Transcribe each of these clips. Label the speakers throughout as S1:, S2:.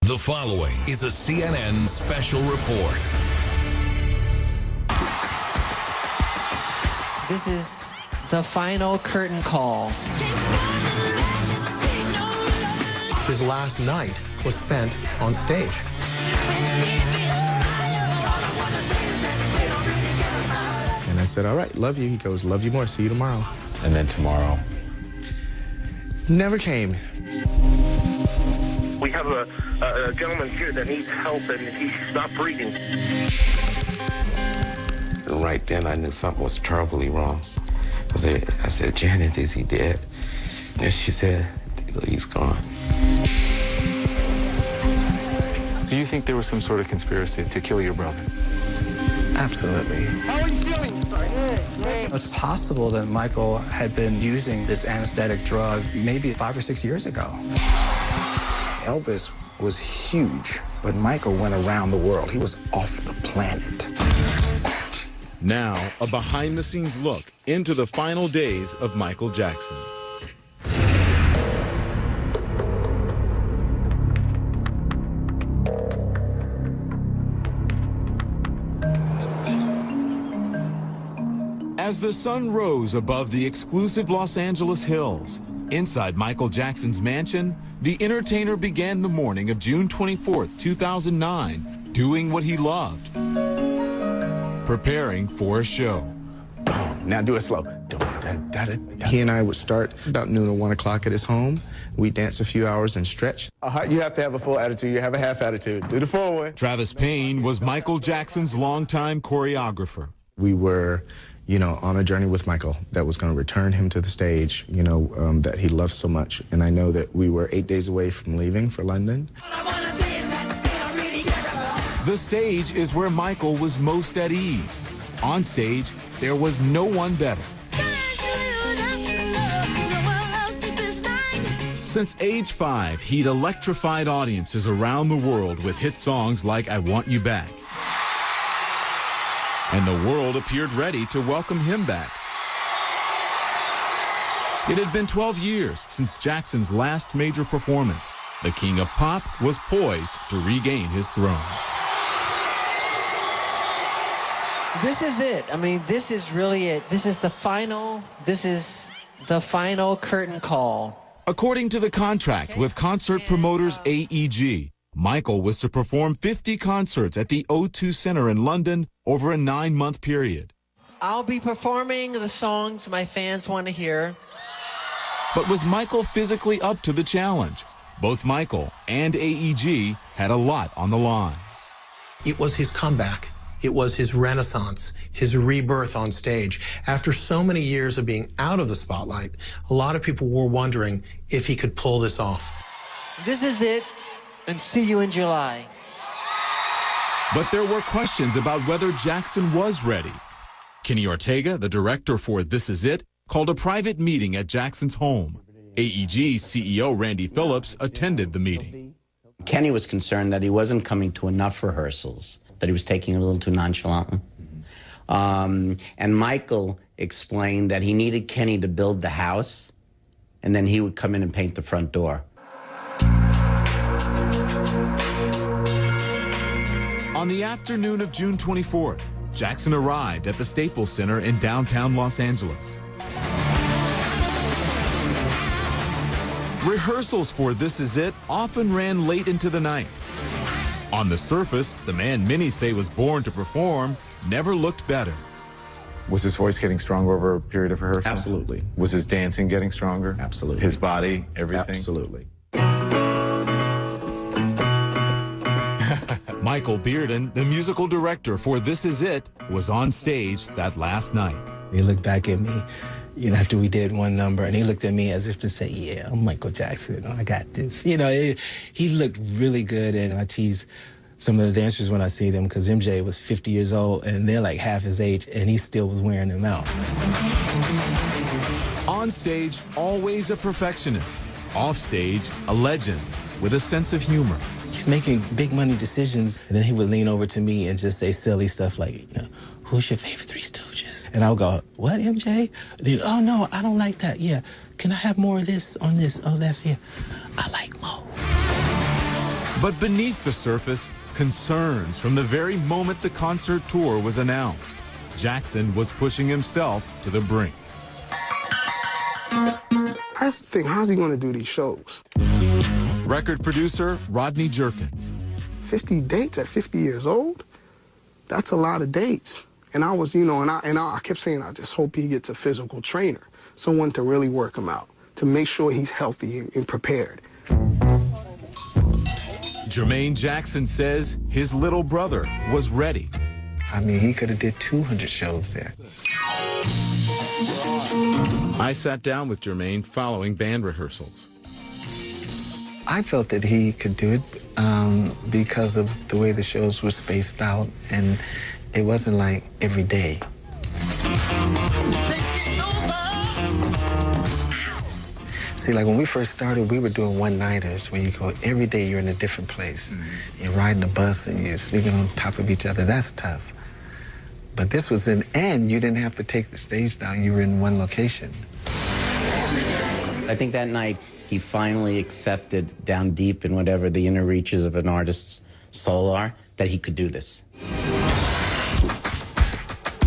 S1: The following is a CNN special report.
S2: This is the final curtain call.
S3: His last night was spent on stage.
S4: And I said, all right, love you. He goes, love you more. See you tomorrow.
S5: And then tomorrow?
S4: Never came.
S6: We have a gentleman here that needs help, and he's not breathing.
S5: And right then, I knew something was terribly wrong. I said, Janet, is he dead? And she said, he's gone.
S7: Do you think there was some sort of conspiracy to kill your brother?
S4: Absolutely.
S6: How are you feeling?
S8: It's possible that Michael had been using this anesthetic drug maybe 5 or 6 years ago.
S9: Elvis was huge, but Michael went around the world. He was off the planet.
S10: Now, a behind-the-scenes look into the final days of Michael Jackson. As the sun rose above the exclusive Los Angeles hills, inside Michael Jackson's mansion, the entertainer began the morning of June 24th, 2009, doing what he loved, preparing for a show.
S4: Now do it slow. He and I would start about noon or 1 o'clock at his home. We'd dance a few hours and stretch.
S3: You have to have a full attitude. You have a half attitude. Do the full one.
S10: Travis Payne was Michael Jackson's longtime choreographer.
S4: We were, on a journey with Michael that was going to return him to the stage, that he loved so much. And I know that we were 8 days away from leaving for London.
S10: The stage is where Michael was most at ease. On stage, there was no one better. Since age 5, he'd electrified audiences around the world with hit songs like I Want You Back. And the world appeared ready to welcome him back. It had been 12 years since Jackson's last major performance. The king of pop was poised to regain his throne.
S2: This is it. I mean, this is really it. This is the final curtain call.
S10: According to the contract with concert promoters AEG, Michael was to perform 50 concerts at the O2 Center in London over a 9-month period.
S2: I'll be performing the songs my fans want to hear.
S10: But was Michael physically up to the challenge? Both Michael and AEG had a lot on the line.
S3: It was his comeback. It was his renaissance, his rebirth on stage. After so many years of being out of the spotlight, a lot of people were wondering if he could pull this off.
S2: This is it, and see you in July.
S10: But there were questions about whether Jackson was ready. Kenny Ortega, the director for This Is It, called a private meeting at Jackson's home. AEG's CEO Randy Phillips attended the meeting.
S11: Kenny was concerned that he wasn't coming to enough rehearsals, that he was taking it a little too nonchalantly. And Michael explained that he needed Kenny to build the house, and then he would come in and paint the front door.
S10: On the afternoon of June 24th, Jackson arrived at the Staples Center in downtown Los Angeles. Rehearsals for This Is It often ran late into the night. On the surface, the man many say was born to perform never looked better.
S7: Was his voice getting stronger over a period of rehearsal?
S4: Absolutely.
S7: Was his dancing getting stronger?
S4: Absolutely.
S7: His body, everything?
S4: Absolutely.
S10: Michael Bearden, the musical director for This Is It, was on stage that last night.
S9: He looked back at me, after we did one number, and he looked at me as if to say, yeah, I'm Michael Jackson, I got this. He looked really good, and I tease some of the dancers when I see them, because MJ was 50 years old, and they're like half his age, and he still was wearing them out.
S10: On stage, always a perfectionist. Off stage, a legend with a sense of humor.
S9: He's making big money decisions, and then he would lean over to me and just say silly stuff like, who's your favorite Three Stooges? And I would go, what, MJ? And he'd, oh, no, I don't like that. Yeah, can I have more of this on this? Oh, that's, yeah. I like Mo.
S10: But beneath the surface, concerns from the very moment the concert tour was announced. Jackson was pushing himself to the brink.
S12: I just think, how's he going to do these shows?
S10: Record producer Rodney Jerkins.
S12: 50 dates at 50 years old? That's a lot of dates. And I was, you know, and I kept saying, I just hope he gets a physical trainer, someone to really work him out, to make sure he's healthy and prepared.
S10: Jermaine Jackson says his little brother was ready.
S9: I mean, he could have did 200 shows there.
S10: I sat down with Jermaine following band rehearsals.
S9: I felt that he could do it because of the way the shows were spaced out, and it wasn't like every day. See, like when we first started, we were doing one-nighters where you go every day, you're in a different place. You're riding a bus and you're sleeping on top of each other. That's tough. But this was and you didn't have to take the stage down. You were in one location.
S11: I think that night he finally accepted down deep in whatever the inner reaches of an artist's soul are that he could do this.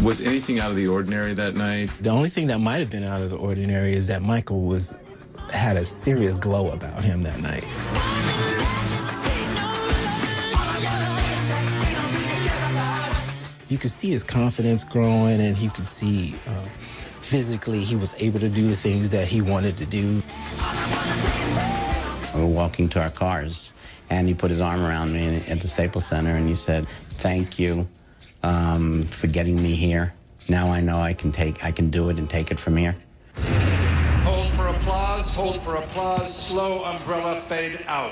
S10: Was anything out of the ordinary that night?
S9: The only thing that might have been out of the ordinary is that Michael had a serious glow about him that night. You could see his confidence growing, and you could see physically he was able to do the things that he wanted to do.
S11: We were walking to our cars, and he put his arm around me at the Staples Center, and he said, "Thank you for getting me here. Now I know I can do it and take it from here."
S13: Hold for applause, slow umbrella fade out.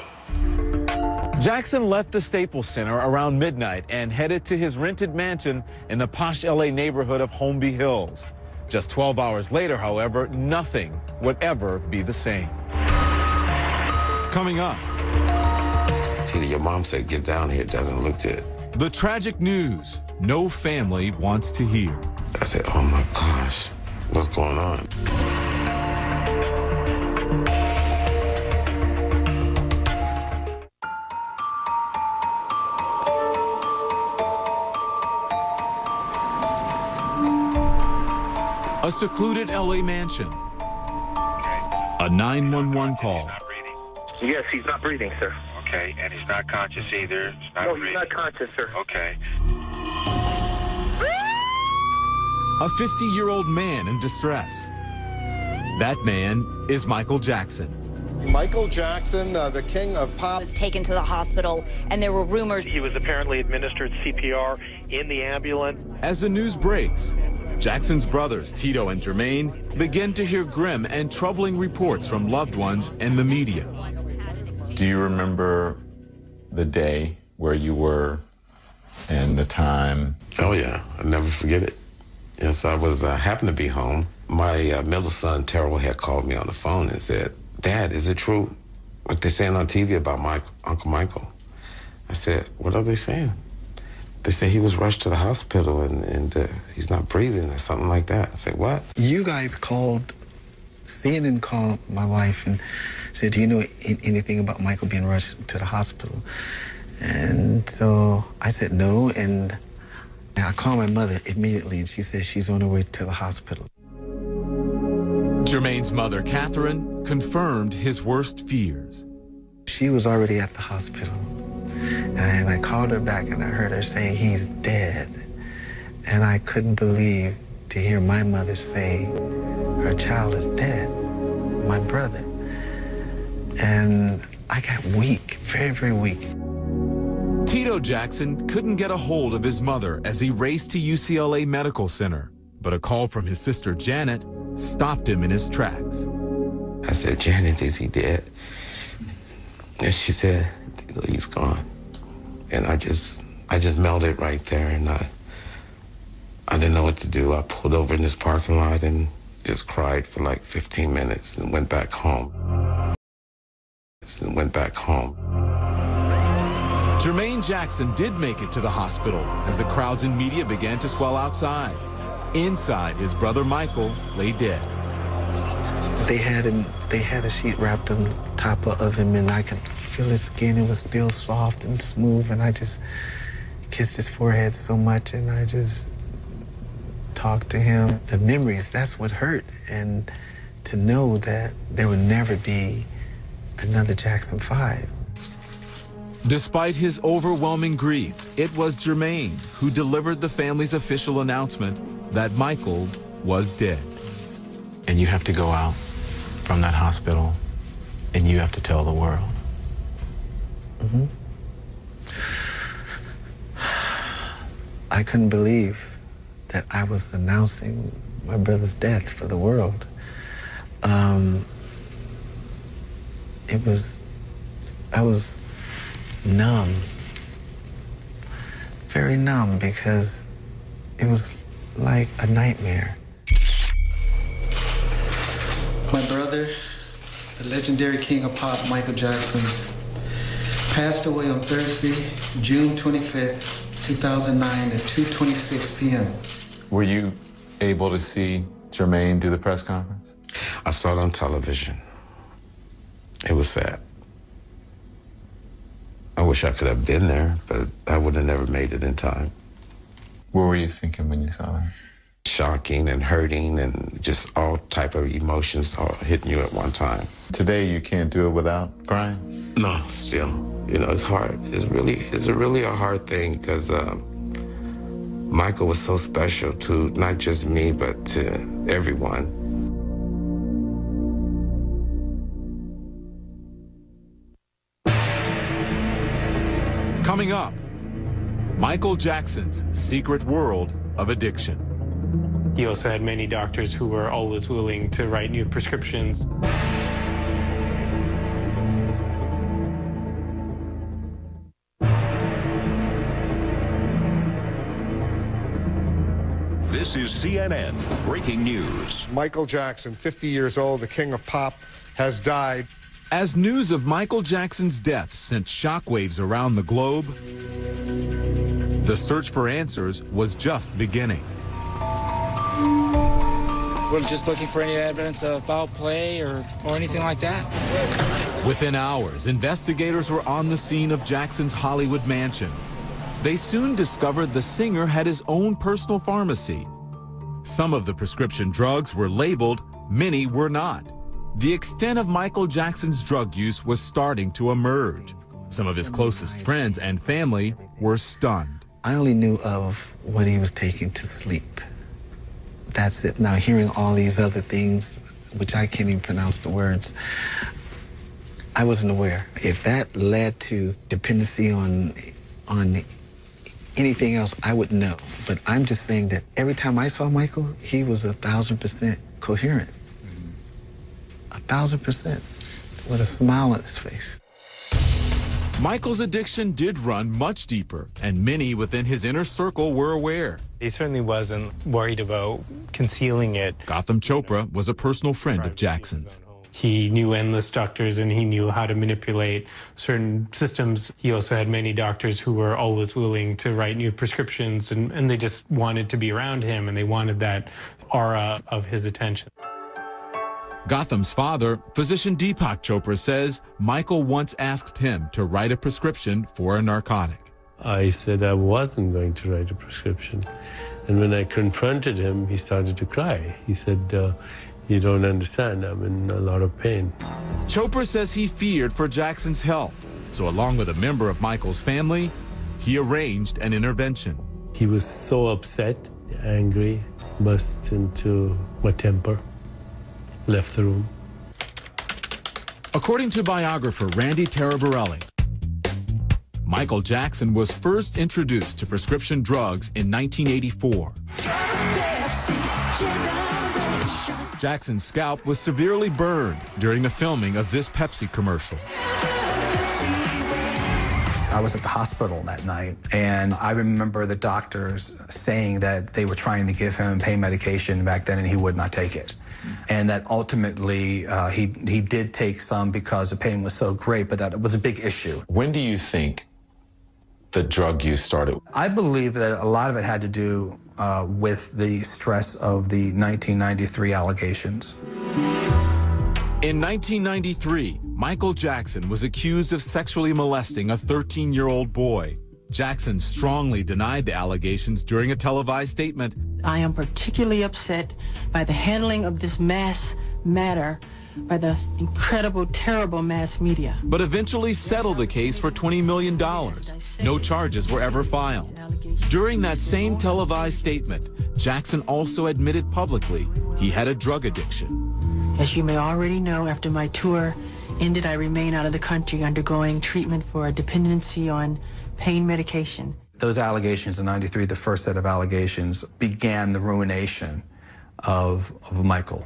S14: Jackson left the Staples Center around midnight and headed to his rented mansion in the posh LA neighborhood of Holmby Hills. Just 12 hours later, however, nothing would ever be the same. Coming up.
S5: Tita, your mom said, "Get down here, it doesn't look good."
S10: The tragic news no family wants to hear.
S5: I said, "Oh my gosh, what's going on?"
S10: A secluded LA mansion. A 911 call.
S6: Yes, he's not breathing, sir.
S15: Okay, and he's not conscious either.
S6: No, he's not conscious, sir.
S15: Okay.
S10: A 50-year-old man in distress. That man is Michael Jackson.
S13: Michael Jackson, the king of pop,
S16: was taken to the hospital, and there were rumors
S17: he was apparently administered CPR in the ambulance.
S10: As the news breaks, Jackson's brothers, Tito and Jermaine, begin to hear grim and troubling reports from loved ones and the media.
S18: Do you remember the day where you were and the time?
S5: Oh, yeah. I'll never forget it. Yes, I was happened to be home. My middle son, Terrell, had called me on the phone and said, "Dad, is it true what they're saying on TV about Uncle Michael?" I said, "What are they saying?" They say he was rushed to the hospital and he's not breathing or something like that. I said, "What?"
S9: You guys called, CNN called my wife and said, "Do you know anything about Michael being rushed to the hospital?" And so I said no, and I called my mother immediately, and she said she's on her way to the hospital.
S10: Jermaine's mother, Catherine, confirmed his worst fears.
S9: She was already at the hospital. And I called her back and I heard her saying he's dead. And I couldn't believe to hear my mother say her child is dead, my brother. And I got weak, very, very weak.
S10: Tito Jackson couldn't get a hold of his mother as he raced to UCLA Medical Center. But a call from his sister Janet stopped him in his tracks.
S5: I said, "Janet, is he dead?" And she said, "He's gone." And I just melted right there, and I didn't know what to do. I pulled over in this parking lot and just cried for like 15 minutes and went back home.
S10: Jermaine Jackson did make it to the hospital as the crowds and media began to swell outside. Inside, his brother Michael lay dead.
S9: They had a sheet wrapped on top of him, and I could feel his skin. It was still soft and smooth, and I just kissed his forehead so much, and I just talked to him. The memories, that's what hurt, and to know that there would never be another Jackson 5.
S10: Despite his overwhelming grief, it was Jermaine who delivered the family's official announcement that Michael was dead.
S4: And you have to go out from that hospital and you have to tell the world.
S9: Mm-hmm. I couldn't believe that I was announcing my brother's death for the world. I was numb, very numb, because it was like a nightmare.
S19: My brother, the legendary king of pop, Michael Jackson, passed away on Thursday, June 25th, 2009 at 2:26 p.m.
S18: Were you able to see Jermaine do the press conference?
S5: I saw it on television. It was sad. I wish I could have been there, but I would have never made it in time.
S18: What were you thinking when you saw that?
S5: Shocking and hurting and just all type of emotions all hitting you at one time.
S18: Today you can't do it without crying?
S5: No, still. You know, it's hard. It's really a hard thing because Michael was so special to not just me, but to everyone.
S10: Coming up, Michael Jackson's secret world of addiction.
S20: He also had many doctors who were always willing to write new prescriptions.
S1: This is CNN Breaking News.
S13: Michael Jackson, 50 years old, the king of pop, has died.
S10: As news of Michael Jackson's death sent shockwaves around the globe, the search for answers was just beginning.
S21: We're just looking for any evidence of foul play or anything like that.
S10: Within hours, investigators were on the scene of Jackson's Hollywood mansion. They soon discovered the singer had his own personal pharmacy. Some of the prescription drugs were labeled, many were not. The extent of Michael Jackson's drug use was starting to emerge. Some of his closest friends and family were stunned.
S9: I only knew of what he was taking to sleep. That's it. Now, hearing all these other things, which I can't even pronounce the words, I wasn't aware. If that led to dependency on anything else, I would know. But I'm just saying that every time I saw Michael, he was 1,000% coherent. 1,000%, with a smile on his face.
S10: Michael's addiction did run much deeper, and many within his inner circle were aware.
S20: He certainly wasn't worried about concealing it.
S10: Gotham Chopra was a personal friend of Jackson's.
S20: He knew endless doctors, and he knew how to manipulate certain systems. He also had many doctors who were always willing to write new prescriptions, and they just wanted to be around him, and they wanted that aura of his attention.
S10: Gotham's father, physician Deepak Chopra, says Michael once asked him to write a prescription for a narcotic.
S22: I said I wasn't going to write a prescription. And when I confronted him, he started to cry. He said, you don't understand, I'm in a lot of pain.
S10: Chopra says he feared for Jackson's health. So along with a member of Michael's family, he arranged an intervention.
S22: He was so upset, angry, burst into my temper. Left the room.
S10: According to biographer Randy Taraborelli, Michael Jackson was first introduced to prescription drugs in 1984. Jackson's scalp was severely burned during the filming of this Pepsi commercial.
S8: I was at the hospital that night, and I remember the doctors saying that they were trying to give him pain medication back then, and he would not take it. And that ultimately he did take some because the pain was so great, but that was a big issue.
S18: When do you think the drug use started?
S8: I believe that a lot of it had to do with the stress of the 1993 allegations.
S10: In 1993, Michael Jackson was accused of sexually molesting a 13-year-old boy. Jackson strongly denied the allegations during a televised statement.
S2: I am particularly upset by the handling of this mass matter by the incredible, terrible mass media.
S10: But eventually settled the case for $20 million. No charges were ever filed. During that same televised statement, Jackson also admitted publicly he had a drug addiction.
S2: As you may already know, after my tour ended, I remain out of the country undergoing treatment for a dependency on pain medication.
S8: Those allegations in '93, the first set of allegations, began the ruination of Michael.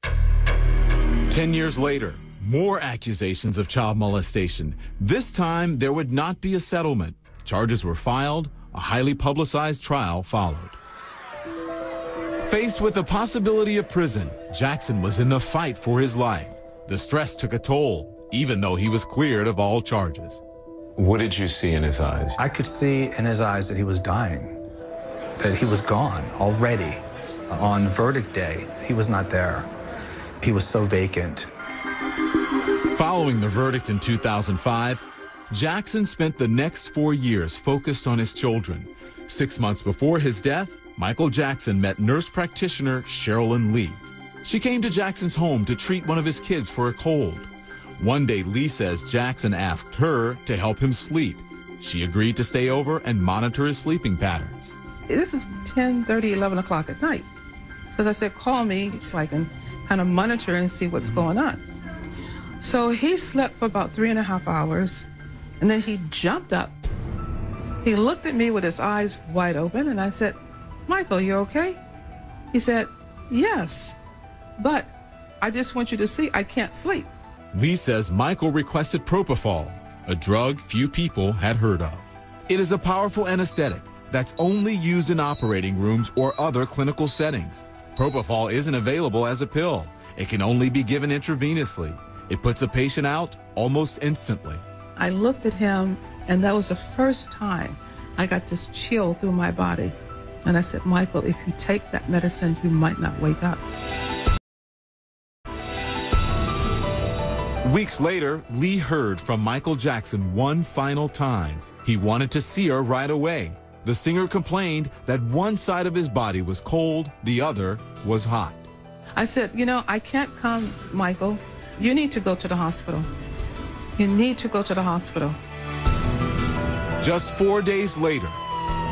S10: 10 years later, more accusations of child molestation. This time, there would not be a settlement. Charges were filed. A highly publicized trial followed. Faced with the possibility of prison, Jackson was in the fight for his life. The stress took a toll, even though he was cleared of all charges.
S18: What did you see in his eyes?
S8: I could see in his eyes that he was dying, that he was gone already. On verdict day, he was not there. He was so vacant.
S10: Following the verdict in 2005, Jackson spent the next 4 years focused on his children. 6 months before his death, Michael Jackson met nurse practitioner Sherilyn Lee. She came to Jackson's home to treat one of his kids for a cold. One day, Lee says Jackson asked her to help him sleep. She agreed to stay over and monitor his sleeping patterns.
S3: This is 10:30, 11 o'clock at night. Because I said, call me so I can kind of monitor and see what's going on. So he slept for about 3.5 hours, and then he jumped up. He looked at me with his eyes wide open, and I said, Michael, you okay? He said, yes, but I just want you to see I can't sleep.
S10: Lee says Michael requested propofol, a drug few people had heard of. It is a powerful anesthetic that's only used in operating rooms or other clinical settings. Propofol isn't available as a pill. It can only be given intravenously. It puts a patient out almost instantly.
S3: I looked at him, and that was the first time I got this chill through my body. And I said, Michael, if you take that medicine, you might not wake up.
S10: Weeks later, Lee heard from Michael Jackson one final time. He wanted to see her right away. The singer complained that one side of his body was cold, the other was hot.
S3: I said, you know, I can't come, Michael. You need to go to the hospital. You need to go to the hospital.
S10: Just 4 days later,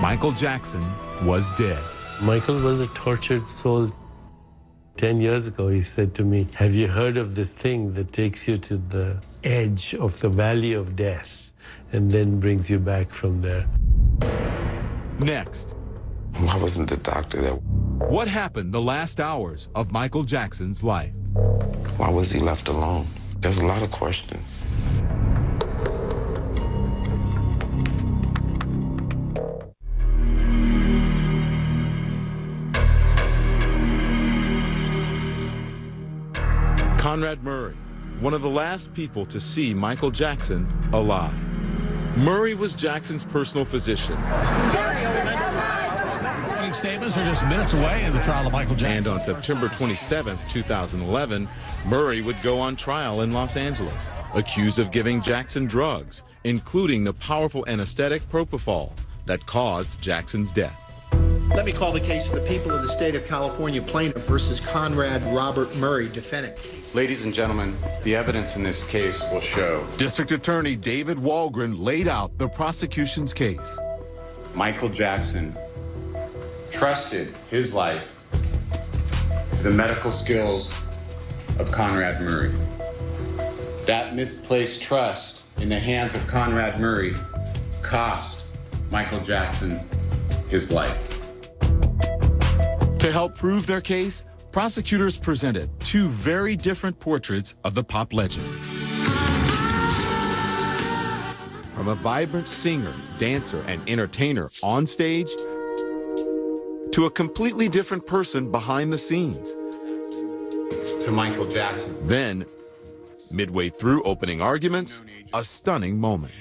S10: Michael Jackson was dead.
S22: Michael was a tortured soul. 10 years ago, he said to me, have you heard of this thing that takes you to the edge of the valley of death and then brings you back from there?
S10: Next.
S5: Why wasn't the doctor there?
S10: What happened the last hours of Michael Jackson's life?
S5: Why was he left alone? There's a lot of questions.
S10: Conrad Murray, one of the last people to see Michael Jackson alive. Murray was Jackson's personal physician.
S23: Statements are just minutes away in the trial of Michael Jackson.
S10: And on September 27, 2011, Murray would go on trial in Los Angeles, accused of giving Jackson drugs, including the powerful anesthetic propofol that caused Jackson's death.
S24: Let me call the case of the people of the state of California, plaintiff versus Conrad Robert Murray, defendant.
S25: Ladies and gentlemen, the evidence in this case will show.
S10: District Attorney David Walgren laid out the prosecution's case.
S25: Michael Jackson trusted his life to the medical skills of Conrad Murray. That misplaced trust in the hands of Conrad Murray cost Michael Jackson his life.
S10: To help prove their case, prosecutors presented two very different portraits of the pop legend. From a vibrant singer, dancer, and entertainer on stage, to a completely different person behind the scenes.
S25: To Michael Jackson.
S10: Then, midway through opening arguments, a stunning moment.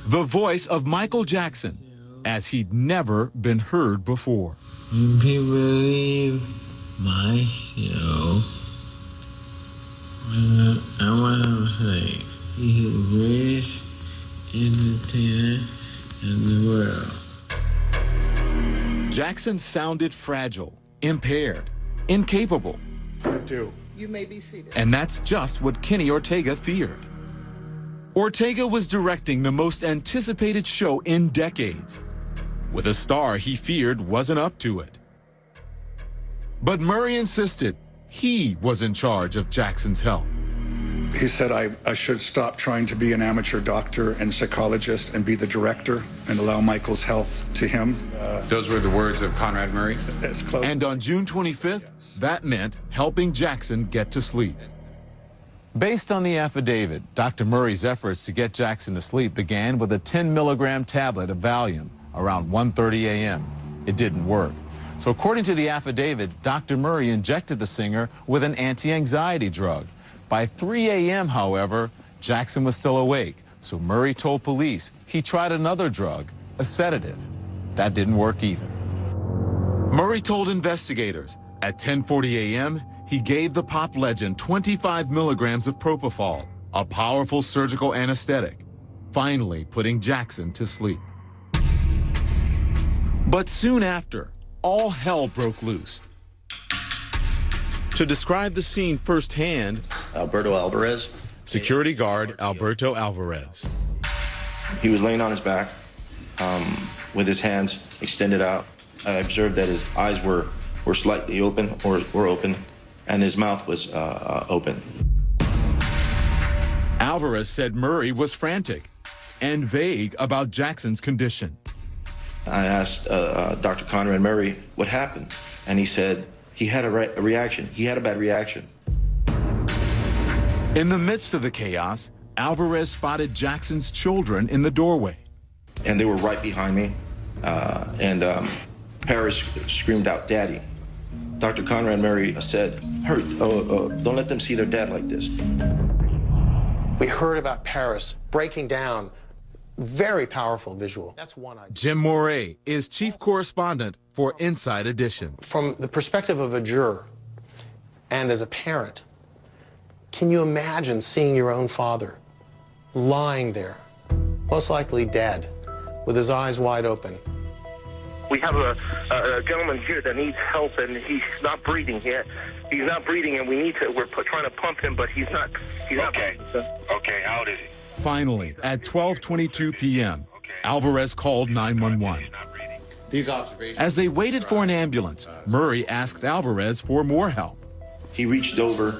S10: The voice of Michael Jackson, as he'd never been heard before.
S26: If you believe my show,
S6: I want to say he is the greatest entertainer in the world.
S10: Jackson sounded fragile, impaired, incapable.
S24: You may be seated.
S10: And that's just what Kenny Ortega feared. Ortega was directing the most anticipated show in decades, with a star he feared wasn't up to it. But Murray insisted he was in charge of Jackson's health.
S7: He said I should stop trying to be an amateur doctor and psychologist and be the director and allow Michael's health to him.
S25: Those were the words of Conrad Murray?
S7: As close.
S10: And on June 25th, that meant helping Jackson get to sleep. Based on the affidavit, Dr. Murray's efforts to get Jackson to sleep began with a 10-milligram tablet of Valium around 1:30 a.m. It didn't work. So according to the affidavit, Dr. Murray injected the singer with an anti-anxiety drug. By 3 a.m., however, Jackson was still awake, so Murray told police he tried another drug, a sedative. That didn't work either. Murray told investigators at 10:40 a.m., he gave the pop legend 25 milligrams of propofol, a powerful surgical anesthetic, finally putting Jackson to sleep. But soon after, all hell broke loose. To describe the scene firsthand,
S11: Alberto Alvarez.
S10: Security guard Alberto Alvarez.
S11: He was laying on his back with his hands extended out. I observed that his eyes were slightly open or were open, and his mouth was open.
S10: Alvarez said Murray was frantic and vague about Jackson's condition.
S11: I asked Dr. Conrad Murray what happened, and he said he had a reaction. He had a bad reaction.
S10: In the midst of the chaos, Alvarez spotted Jackson's children in the doorway.
S11: And they were right behind me, and Paris screamed out, "Daddy." Dr. Conrad Murray said, "Hurry, don't let them see their dad like this."
S24: We heard about Paris breaking down. Very powerful visual. That's one idea.
S10: Jim Moret is chief correspondent for Inside Edition.
S24: From the perspective of a juror and as a parent, can you imagine seeing your own father lying there, most likely dead, with his eyes wide open?
S15: We have a gentleman here that needs help, and he's not breathing yet. He's not breathing, and we're trying to pump him, but he's not. Okay. Okay, how old is he?
S10: Finally, at 12:22 p.m., Alvarez called 911.
S25: These observations.
S10: As they waited for an ambulance, Murray asked Alvarez for more help.
S11: He reached over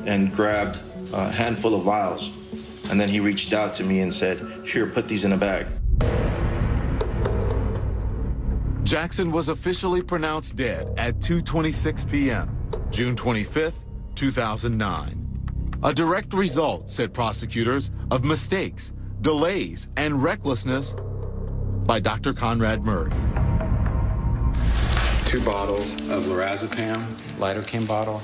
S11: and grabbed a handful of vials, and then he reached out to me and said, "Here, put these in a bag."
S10: Jackson was officially pronounced dead at 2:26 p.m., June 25th, 2009. A direct result, said prosecutors, of mistakes, delays, and recklessness by Dr. Conrad Murray.
S25: 2 bottles of lorazepam, lidocaine bottle.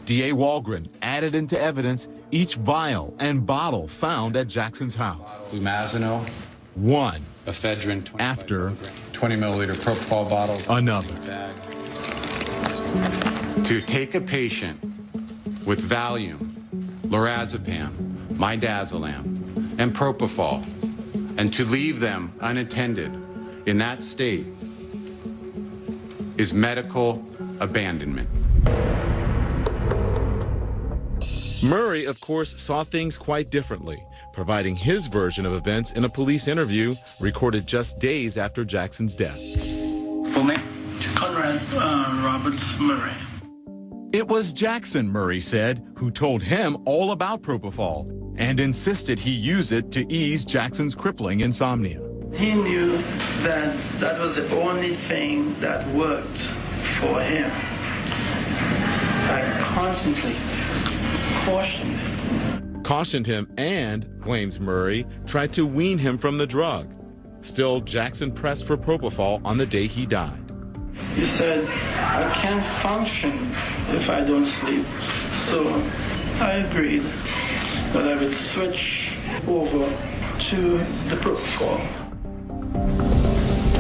S10: D.A. Walgren added into evidence each vial and bottle found at Jackson's house.
S25: Flumazenil.
S10: One.
S25: Ephedrine.
S10: After
S25: 20 milliliter propofol bottles.
S10: Another.
S25: To take a patient with Valium, lorazepam, midazolam, and propofol, and to leave them unattended in that state is medical abandonment.
S10: Murray, of course, saw things quite differently, providing his version of events in a police interview recorded just days after Jackson's death.
S6: Full name? Conrad Robert Murray.
S10: It was Jackson, Murray said, who told him all about propofol and insisted he use it to ease Jackson's crippling insomnia.
S6: He knew that that was the only thing that worked for him. I constantly cautioned him and, claims Murray, tried to wean him from the drug. Still, Jackson pressed for propofol on the day he died. He said, "I can't function if I don't sleep." So I agreed that I would switch over to the propofol.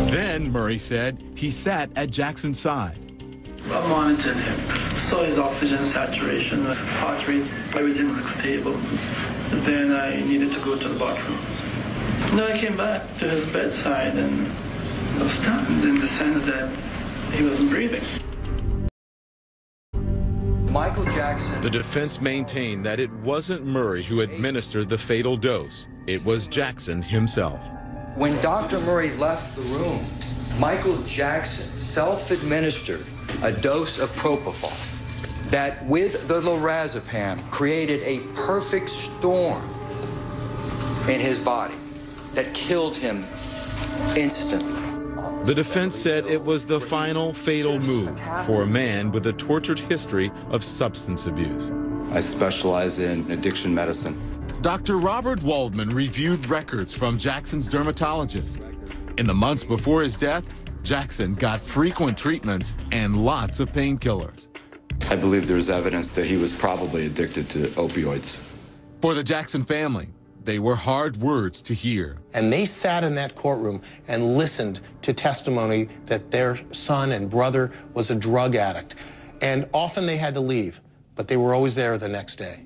S10: Then, Murray said, he sat at Jackson's side.
S4: I monitored him, saw his oxygen saturation, heart rate, everything looked stable. Then I needed to go to the bathroom. Then I came back to his bedside and I was stunned in the sense that he wasn't breathing.
S12: Michael Jackson.
S10: The defense maintained that it wasn't Murray who administered the fatal dose. It was Jackson himself.
S12: When Dr. Murray left the room, Michael Jackson self-administered a dose of propofol that, with the lorazepam, created a perfect storm in his body that killed him instantly.
S10: The defense said it was the final fatal move for a man with a tortured history of substance abuse.
S14: I specialize in addiction medicine.
S10: Dr. Robert Waldman reviewed records from Jackson's dermatologist. In the months before his death, Jackson got frequent treatments and lots of painkillers.
S14: I believe there's evidence that he was probably addicted to opioids.
S10: For the Jackson family, they were hard words to hear.
S24: And they sat in that courtroom and listened to testimony that their son and brother was a drug addict. And often they had to leave, but they were always there the next day.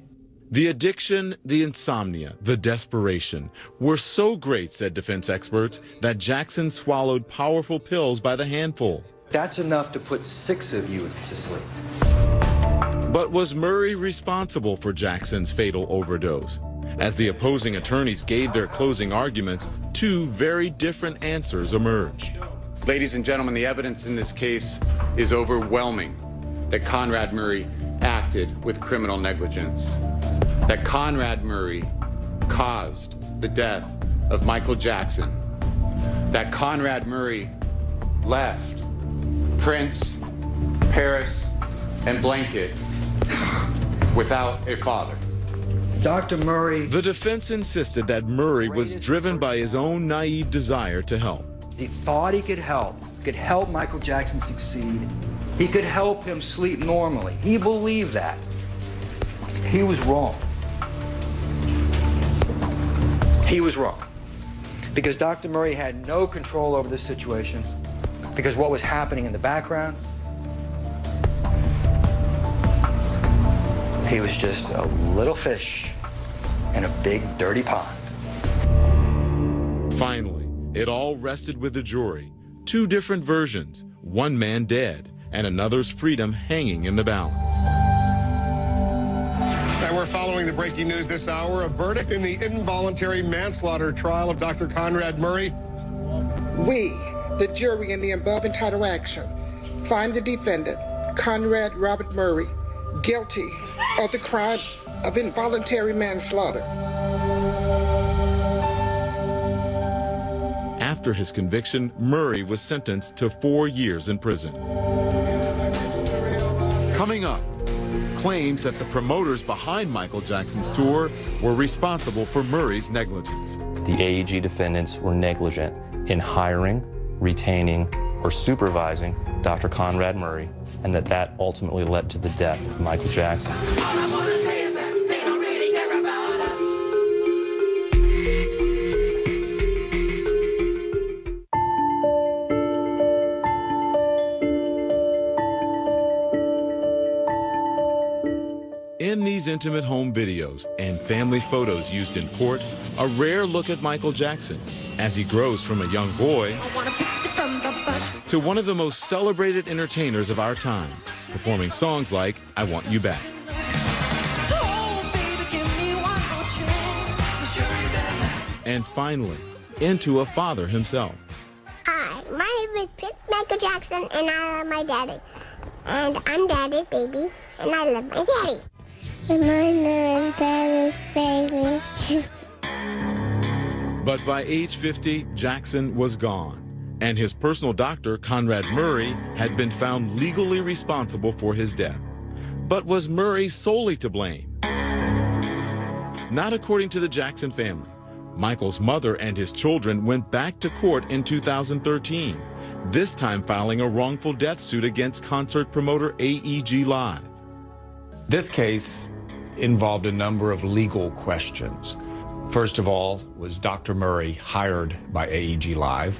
S10: The addiction, the insomnia, the desperation were so great, said defense experts, that Jackson swallowed powerful pills by the handful.
S12: That's enough to put 6 of you to sleep.
S10: But was Murray responsible for Jackson's fatal overdose? As the opposing attorneys gave their closing arguments, 2 very different answers emerged.
S25: Ladies and gentlemen, the evidence in this case is overwhelming that Conrad Murray acted with criminal negligence. That Conrad Murray caused the death of Michael Jackson. That Conrad Murray left Prince, Paris, and Blanket without a father.
S12: Dr. Murray.
S10: The defense insisted that Murray was driven by his own naive desire to help.
S12: He thought he could help Michael Jackson succeed. He could help him sleep normally. He believed that. He was wrong. He was wrong. Because Dr. Murray had no control over this situation. Because what was happening in the background, he was just a little fish in a big, dirty pond.
S10: Finally, it all rested with the jury. 2 different versions, one man dead, and another's freedom hanging in the balance.
S13: And we're following the breaking news this hour. A verdict in the involuntary manslaughter trial of Dr. Conrad Murray.
S16: We, the jury in the above entitled action, find the defendant, Conrad Robert Murray, guilty of the crime of involuntary manslaughter.
S10: After his conviction, Murray was sentenced to 4 years in prison. Coming up, claims that the promoters behind Michael Jackson's tour were responsible for Murray's negligence.
S17: The AEG defendants were negligent in hiring, retaining, or supervising Dr. Conrad Murray, and that ultimately led to the death of Michael Jackson.
S26: All I want to say is that they don't really care about us.
S10: In these intimate home videos and family photos used in court, a rare look at Michael Jackson as he grows from a young boy to one of the most celebrated entertainers of our time, performing songs like I Want You Back. And finally, into a father himself.
S27: Hi, my name is Prince Michael Jackson, and I love my daddy. And I'm Daddy's baby, and I love my daddy. And my name is Daddy's baby.
S10: But by age 50, Jackson was gone, and his personal doctor, Conrad Murray, had been found legally responsible for his death. But was Murray solely to blame? Not according to the Jackson family. Michael's mother and his children went back to court in 2013, this time filing a wrongful death suit against concert promoter AEG Live.
S28: This case involved a number of legal questions. First of all, was Dr. Murray hired by AEG Live?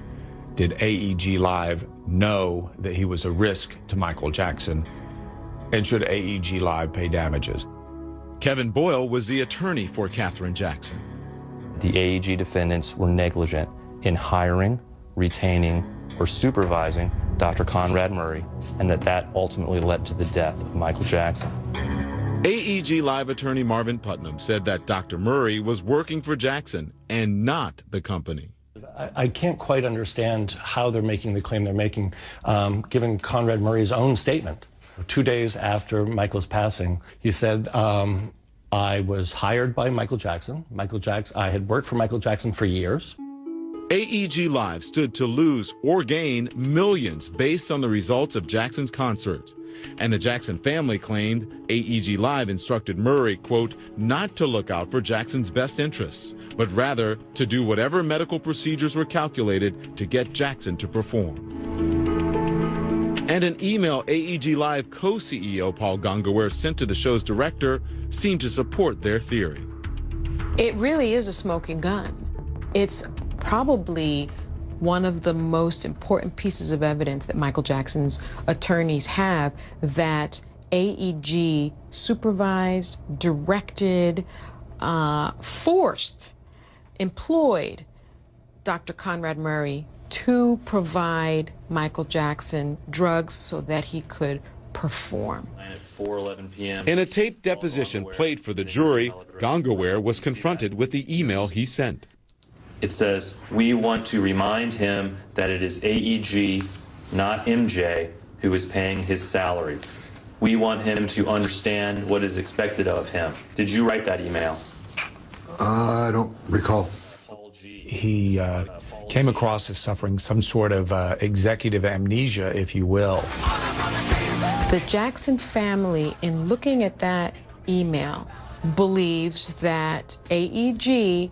S28: Did AEG Live know that he was a risk to Michael Jackson, and should AEG Live pay damages?
S6: Kevin Boyle was the attorney for Katherine Jackson.
S17: The AEG defendants were negligent in hiring, retaining, or supervising Dr. Conrad Murray, and that ultimately led to the death of Michael Jackson.
S6: AEG Live attorney Marvin Putnam said that Dr. Murray was working for Jackson and not the company.
S1: I can't quite understand how they're making the claim they're making, given Conrad Murray's own statement. 2 days after Michael's passing, he said, I was hired by Michael Jackson. I had worked for Michael Jackson for years.
S6: AEG Live stood to lose or gain millions based on the results of Jackson's concerts. And the Jackson family claimed AEG Live instructed Murray, quote, not to look out for Jackson's best interests, but rather to do whatever medical procedures were calculated to get Jackson to perform. And an email AEG Live co-CEO Paul Gongaware sent to the show's director seemed to support their theory.
S2: It really is a smoking gun. It's probably one of the most important pieces of evidence that Michael Jackson's attorneys have, that AEG supervised, directed, forced, employed Dr. Conrad Murray to provide Michael Jackson drugs so that he could perform.
S17: At 4:11 p.m.
S6: In a taped deposition played for the jury, Gongaware was confronted with the email he sent.
S17: It says, we want to remind him that it is AEG, not MJ, who is paying his salary. We want him to understand what is expected of him. Did you write that email?
S8: I don't recall.
S28: He came across as suffering some sort of executive amnesia, if you will.
S2: The Jackson family, in looking at that email, believes that AEG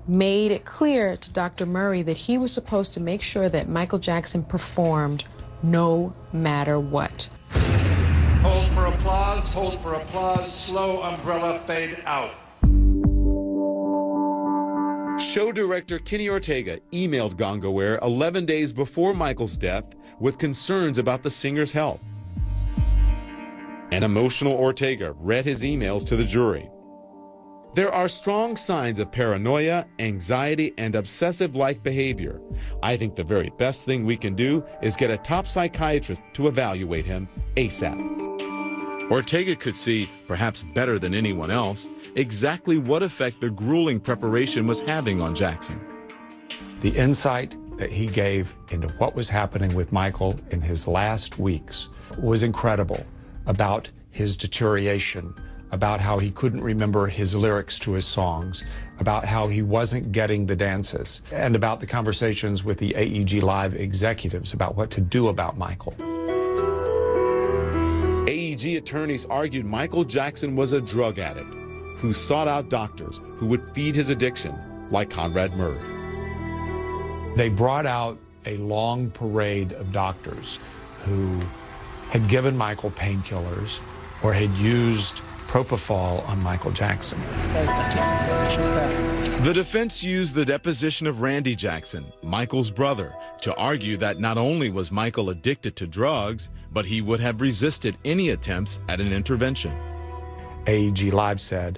S2: made it clear to Dr. Murray that he was supposed to make sure that Michael Jackson performed no matter what.
S13: Hold for applause, slow umbrella fade out.
S6: Show director Kenny Ortega emailed Gongaware 11 days before Michael's death with concerns about the singer's health. An emotional Ortega read his emails to the jury. There are strong signs of paranoia, anxiety, and obsessive-like behavior. I think the very best thing we can do is get a top psychiatrist to evaluate him ASAP. Ortega could see, perhaps better than anyone else, exactly what effect the grueling preparation was having on Jackson.
S28: The insight that he gave into what was happening with Michael in his last weeks was incredible, about his deterioration, about how he couldn't remember his lyrics to his songs, about how he wasn't getting the dances, and about the conversations with the AEG Live executives about what to do about Michael.
S6: AEG attorneys argued Michael Jackson was a drug addict who sought out doctors who would feed his addiction, like Conrad Murray.
S28: They brought out a long parade of doctors who had given Michael painkillers or had used propofol on Michael Jackson.
S6: The defense used the deposition of Randy Jackson, Michael's brother, to argue that not only was Michael addicted to drugs, but he would have resisted any attempts at an intervention.
S28: AEG Live said,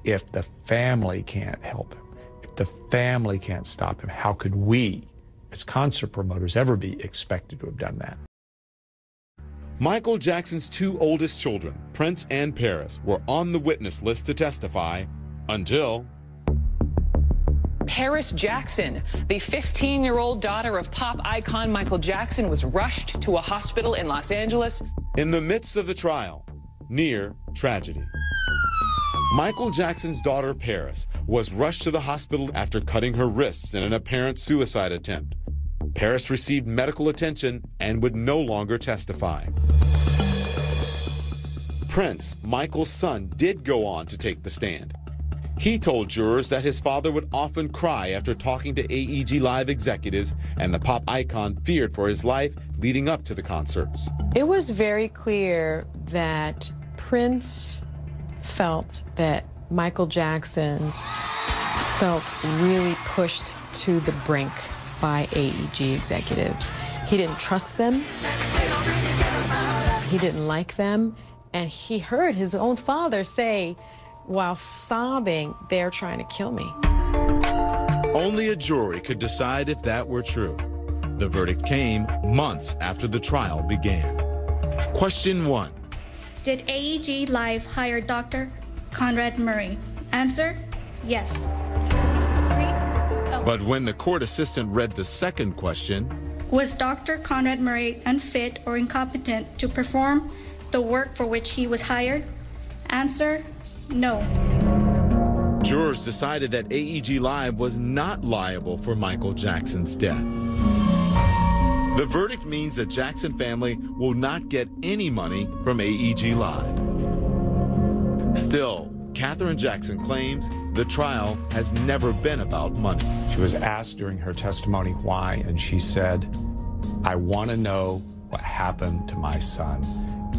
S28: if the family can't help him, if the family can't stop him, how could we, as concert promoters, ever be expected to have done that?
S6: Michael Jackson's two oldest children, Prince and Paris, were on the witness list to testify until
S9: Paris Jackson, the 15-year-old daughter of pop icon Michael Jackson, was rushed to a hospital in Los Angeles.
S6: In the midst of the trial, near tragedy. Michael Jackson's daughter, Paris, was rushed to the hospital after cutting her wrists in an apparent suicide attempt. Paris received medical attention and would no longer testify. Prince, Michael's son, did go on to take the stand. He told jurors that his father would often cry after talking to AEG Live executives, and the pop icon feared for his life leading up to the concerts.
S2: It was very clear that Prince felt that Michael Jackson felt really pushed to the brink by AEG executives. He didn't trust them. He didn't like them. And he heard his own father say, while sobbing, they're trying to kill me.
S10: Only a jury could decide if that were true. The verdict came months after the trial began. Question 1.
S3: Did AEG Live hire Dr. Conrad Murray? Answer, yes.
S10: But when the court assistant read the second question,
S3: Was Dr. Conrad Murray unfit or incompetent to perform the work for which he was hired? Answer, no.
S10: jurors decided that AEG Live was not liable for Michael Jackson's death. The verdict means the Jackson family will not get any money from AEG Live. Still, Katherine Jackson claims the trial has never been about money.
S28: She was asked during her testimony why, and she said, I want to know what happened to my son.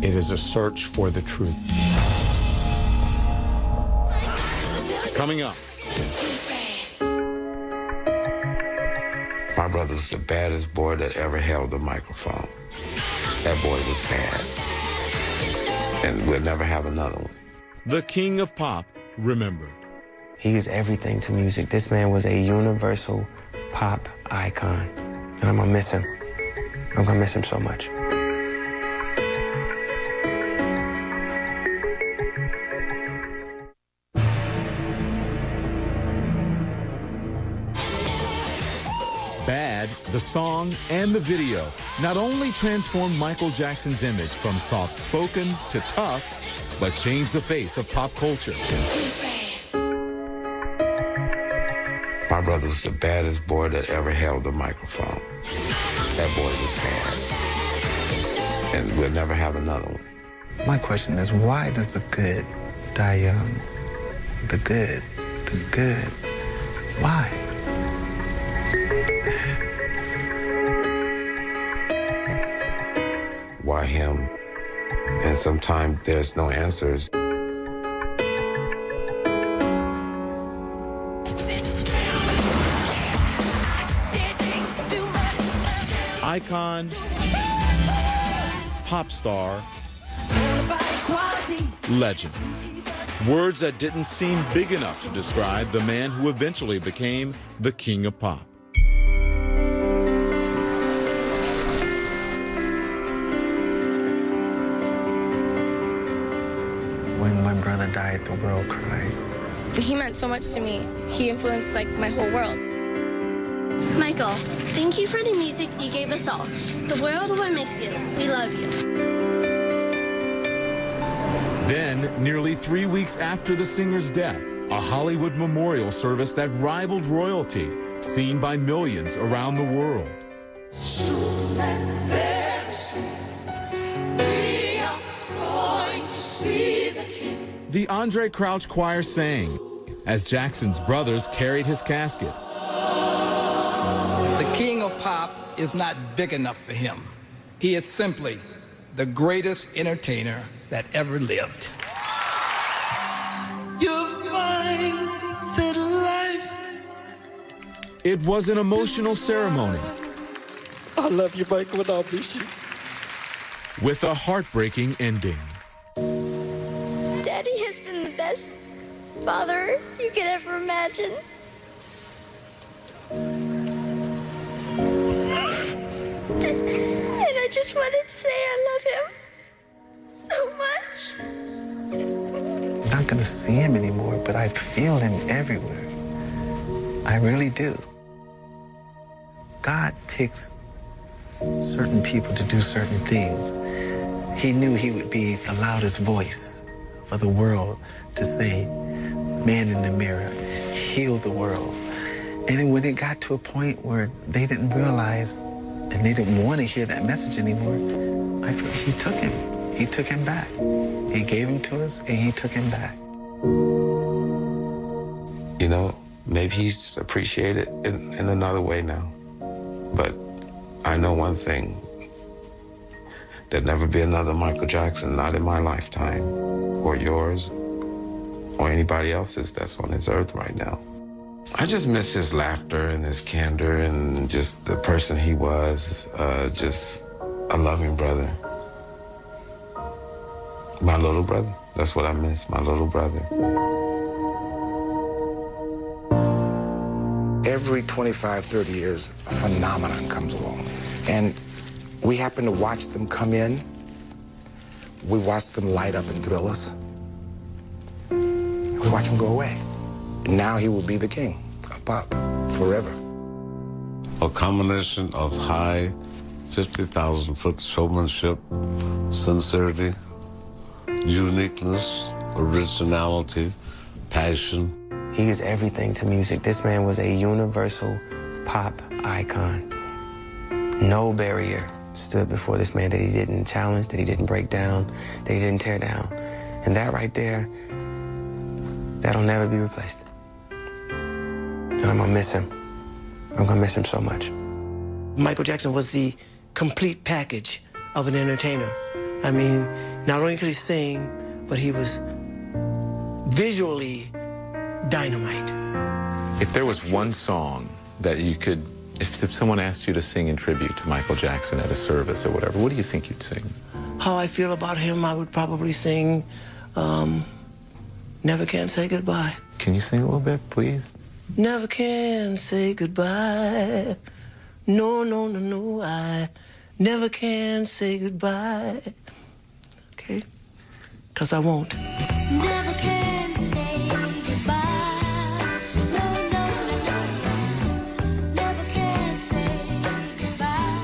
S28: It is a search for the truth.
S10: Coming up.
S5: My brother's the baddest boy that ever held a microphone. That boy was bad. And we'll never have another one.
S10: The king of pop remembered.
S18: He is everything to music. This man was a universal pop icon. And I'm gonna miss him. I'm gonna miss him so much.
S10: Bad, the song, and the video not only transformed Michael Jackson's image from soft-spoken to tough, but changed the face of pop culture.
S5: My brother's the baddest boy that ever held a microphone. That boy was bad. And we'll never have another one.
S19: My question is, why does the good die young? The good. Why?
S5: Why him? And sometimes there's no answers.
S10: Icon, pop star, legend. Words that didn't seem big enough to describe the man who eventually became the king of pop.
S19: When my brother died, the world cried.
S20: He meant so much to me. He influenced, like, my whole world.
S21: Michael, thank you for the music you gave us all. The world will miss you. We love you.
S10: Then, nearly 3 weeks after the singer's death, a Hollywood memorial service that rivaled royalty, seen by millions around the world.
S26: Soon and very soon, we are going to see the King.
S10: The Andre Crouch Choir sang as Jackson's brothers carried his casket.
S22: The king of pop is not big enough for him. He is simply the greatest entertainer that ever lived.
S26: You'll find that life.
S10: It was an emotional ceremony.
S22: I love you, Michael, and I'll miss you.
S10: With a heartbreaking ending.
S21: Daddy has been the best father you could ever imagine. And I just wanted to say I love him so much.
S19: I'm not gonna see him anymore, but I feel him everywhere. I really do. God picks certain people to do certain things. He knew he would be the loudest voice for the world to say, man in the mirror, heal the world. And then when it got to a point where they didn't realize and they didn't want to hear that message anymore, he took him. He took him back. He gave him to us, and he took him back.
S5: You know, maybe he's appreciated in another way now. But I know one thing. There'll never be another Michael Jackson, not in my lifetime, or yours, or anybody else's that's on this earth right now. I just miss his laughter and his candor and just the person he was, just a loving brother. My little brother, that's what I miss, my little brother.
S16: Every 25, 30 years, a phenomenon comes along. And we happen to watch them come in. We watch them light up and thrill us. We watch them go away. Now he will be the king of pop forever.
S5: A combination of high 50,000-foot showmanship, sincerity, uniqueness, originality, passion.
S18: He is everything to music. This man was a universal pop icon. No barrier stood before this man that he didn't challenge, that he didn't break down, that he didn't tear down. And that right there, that'll never be replaced. And I'm gonna miss him. I'm gonna miss him so much.
S4: Michael Jackson was the complete package of an entertainer. I mean, not only could he sing, but he was visually dynamite.
S6: If there was one song that you could, if someone asked you to sing in tribute to Michael Jackson at a service or whatever, what do you think you'd sing?
S4: How I feel about him, I would probably sing Never Can Say Goodbye.
S6: Can you sing a little bit, please?
S4: Never can say goodbye. No, no, no, no, I never can say goodbye. Okay? Because I won't.
S26: Never can say goodbye. No, no, no, no. Never can say goodbye.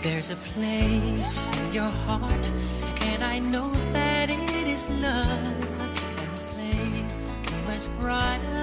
S7: There's a place in your heart, and I know that it is love, and this place is much brighter